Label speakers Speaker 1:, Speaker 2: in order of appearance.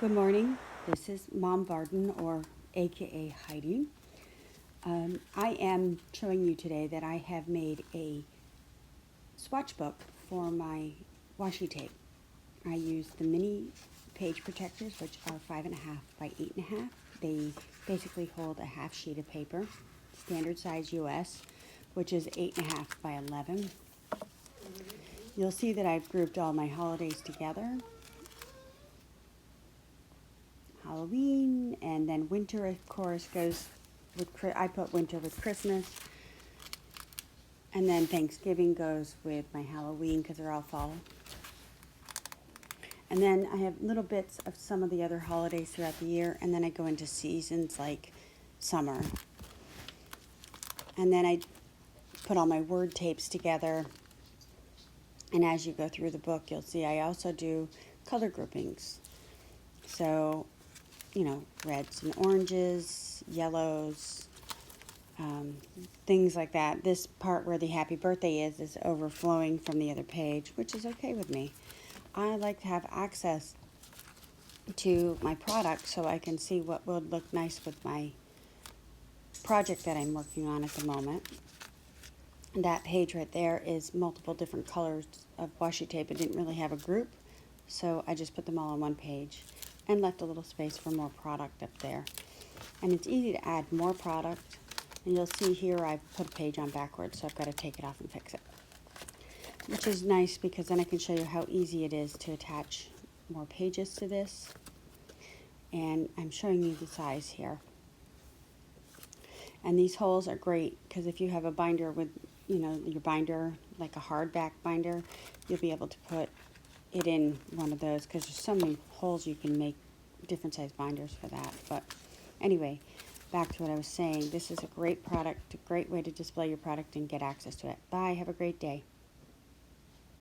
Speaker 1: Good morning. This is Mom Varden, or AKA Heidi. I am showing you today that I have made a swatch book for my washi tape. I use the mini page protectors, which are 5.5 by 8.5. They basically hold a half sheet of paper, standard size US, which is 8.5 by 11. You'll see that I've grouped all my holidays together. Halloween, and then winter, of course, goes with, I put winter with Christmas, and then Thanksgiving goes with my Halloween because they're all fall. And then I have little bits of some of the other holidays throughout the year, and then I go into seasons like summer. And then I put all my word tapes together, and as you go through the book, you'll see I also do color groupings. So, you know, reds and oranges, yellows, things like that. This part where the happy birthday is overflowing from the other page, which is okay with me. I like to have access to my product so I can see what would look nice with my project that I'm working on at the moment. That page right there is multiple different colors of washi tape. It didn't really have a group, so I just put them all on one page and left a little space for more product up there. And it's easy to add more product. And you'll see here I put a page on backwards, so I've got to take it off and fix it. Which is nice because then I can show you how easy it is to attach more pages to this. And I'm showing you the size here. And these holes are great because if you have a binder with, you know, your binder, like a hardback binder, you'll be able to put it in one of those because there's so many holes you can make different size binders for that. But anyway, back to what I was saying. This is a great product, a great way to display your product and get access to it. Bye. Have a great day.